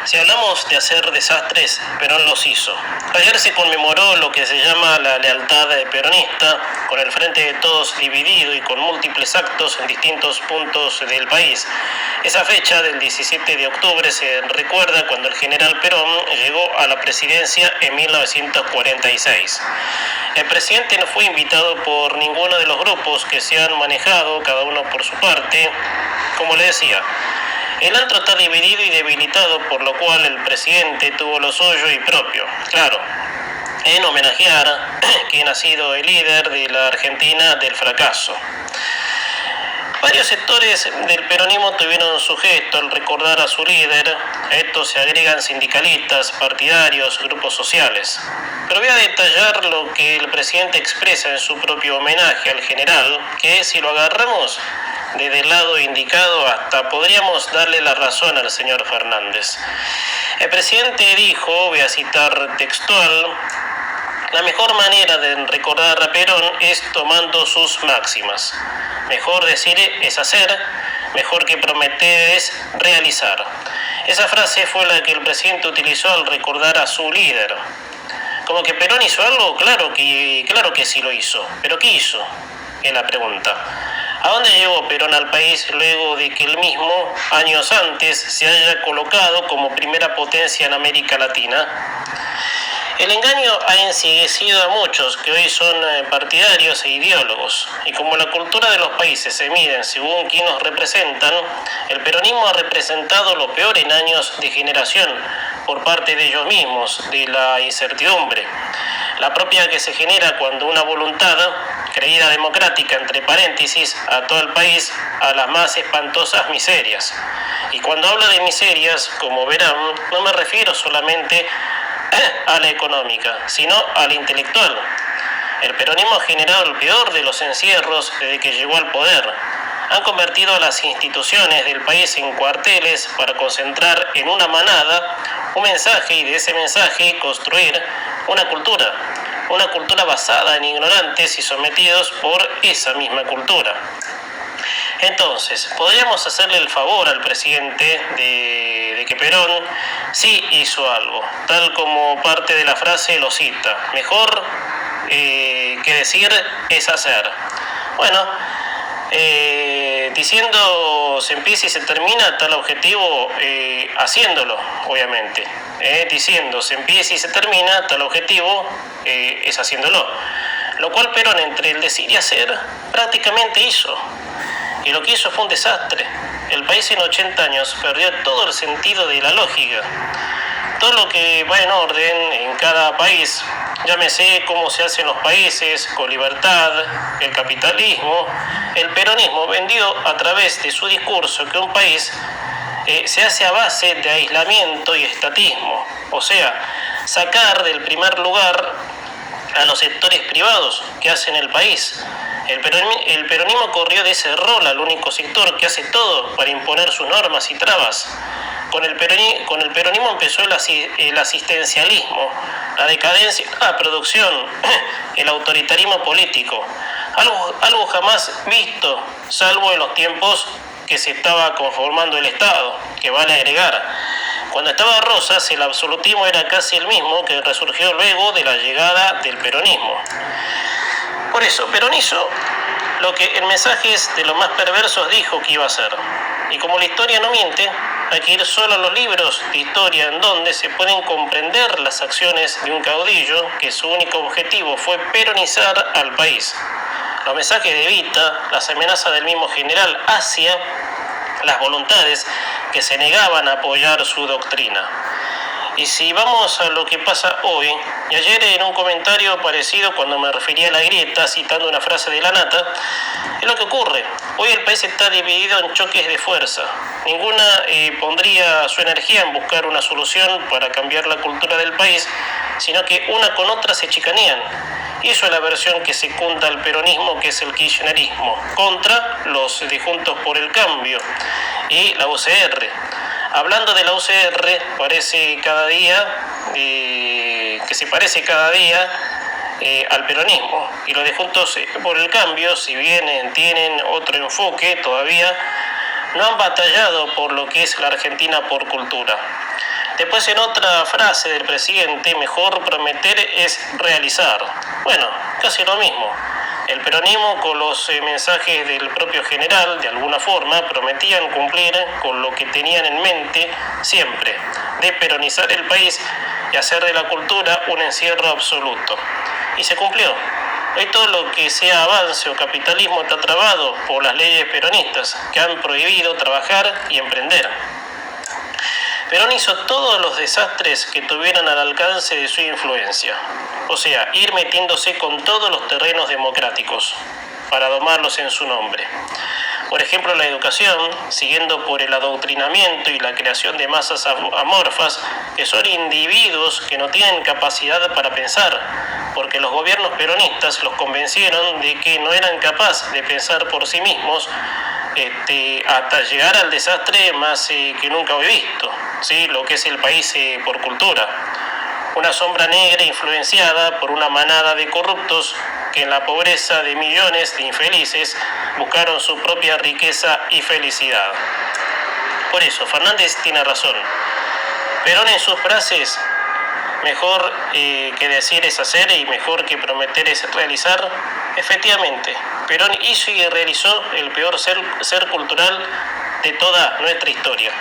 Si hablamos de hacer desastres, Perón los hizo. Ayer se conmemoró lo que se llama la lealtad peronista, con el Frente de Todos dividido y con múltiples actos en distintos puntos del país. Esa fecha del 17 de octubre se recuerda cuando el general Perón llegó a la presidencia en 1946. El presidente no fue invitado por ninguno de los grupos que se han manejado, cada uno por su parte. Como le decía, el antro está dividido y debilitado, por lo cual el presidente tuvo lo suyo y propio, claro, en homenajear a quien ha sido el líder de la Argentina del fracaso. Varios sectores del peronismo tuvieron su gesto al recordar a su líder. A esto se agregan sindicalistas, partidarios, grupos sociales. Pero voy a detallar lo que el presidente expresa en su propio homenaje al general, que si lo agarramos desde el lado indicado hasta podríamos darle la razón al señor Fernández. El presidente dijo, voy a citar textual: la mejor manera de recordar a Perón es tomando sus máximas. Mejor decir es hacer, mejor que prometer es realizar. Esa frase fue la que el presidente utilizó al recordar a su líder. Como que Perón hizo algo, claro que sí lo hizo. ¿Pero qué hizo? Es la pregunta. ¿A dónde llegó Perón al país luego de que él mismo, años antes, se haya colocado como primera potencia en América Latina? El engaño ha enceguecido a muchos que hoy son partidarios e ideólogos, y como la cultura de los países se mide según quien los representan, el peronismo ha representado lo peor en años de generación por parte de ellos mismos, de la incertidumbre, la propia que se genera cuando una voluntad, creída democrática, entre paréntesis, ató al país a las más espantosas miserias. Y cuando hablo de miserias, como verán, no me refiero solamente a la económica, sino a la intelectual. El peronismo ha generado el peor de los encierros desde que llegó al poder. Han convertido a las instituciones del país en cuarteles para concentrar en una manada un mensaje y de ese mensaje construir una cultura basada en ignorantes y sometidos por esa misma cultura. Entonces, podríamos hacerle el favor al presidente de que Perón sí hizo algo, tal como parte de la frase lo cita: mejor que decir es hacer. Bueno, diciendo se empieza y se termina tal objetivo, haciéndolo, obviamente. Diciendo se empieza y se termina tal objetivo, es haciéndolo. Lo cual Perón, entre el decir y hacer, prácticamente hizo. Y lo que hizo fue un desastre. El país en 80 años perdió todo el sentido de la lógica. Todo lo que va en orden en cada país, llámese cómo se hacen los países, con libertad, el capitalismo, el peronismo vendió a través de su discurso que un país se hace a base de aislamiento y estatismo. O sea, sacar del primer lugar a los sectores privados que hacen el país. El peronismo corrió de ese rol al único sector que hace todo para imponer sus normas y trabas. Con el peronismo empezó el asistencialismo, la decadencia, la producción, el autoritarismo político. Algo jamás visto, salvo en los tiempos que se estaba conformando el Estado, que vale agregar. Cuando estaba Rosas, el absolutismo era casi el mismo que resurgió luego de la llegada del peronismo. Por eso, Perón hizo lo que en mensajes de los más perversos dijo que iba a hacer. Y como la historia no miente, hay que ir solo a los libros de historia en donde se pueden comprender las acciones de un caudillo que su único objetivo fue peronizar al país. Los mensajes de Evita, las amenazas del mismo general hacia las voluntades que se negaban a apoyar su doctrina. Y si vamos a lo que pasa hoy, y ayer en un comentario parecido cuando me refería a la grieta, citando una frase de Lanata, es lo que ocurre. Hoy el país está dividido en choques de fuerza. Ninguna pondría su energía en buscar una solución para cambiar la cultura del país, sino que una con otra se chicanean. Y eso es la versión que secunda el peronismo, que es el kirchnerismo, contra los de Juntos por el Cambio y la UCR. Hablando de la UCR, parece cada día que se parece cada día al peronismo. Y los de Juntos por el Cambio, si bien tienen otro enfoque todavía, no han batallado por lo que es la Argentina por cultura. Después, en otra frase del presidente, mejor prometer es realizar. Bueno, casi lo mismo. El peronismo, con los mensajes del propio general, de alguna forma, prometían cumplir con lo que tenían en mente siempre, de peronizar el país y hacer de la cultura un encierro absoluto. Y se cumplió. Hoy todo lo que sea avance o capitalismo está trabado por las leyes peronistas, que han prohibido trabajar y emprender. Perón hizo todos los desastres que tuvieran al alcance de su influencia, o sea, ir metiéndose con todos los terrenos democráticos para domarlos en su nombre. Por ejemplo, la educación, siguiendo por el adoctrinamiento y la creación de masas amorfas, que son individuos que no tienen capacidad para pensar, porque los gobiernos peronistas los convencieron de que no eran capaces de pensar por sí mismos, hasta llegar al desastre más que nunca he visto, ¿sí? Lo que es el país por cultura. Una sombra negra influenciada por una manada de corruptos que en la pobreza de millones de infelices buscaron su propia riqueza y felicidad. Por eso, Fernández tiene razón. Perón en sus frases, mejor que decir es hacer y mejor que prometer es realizar. Efectivamente, Perón hizo y realizó el peor ser cultural de toda nuestra historia.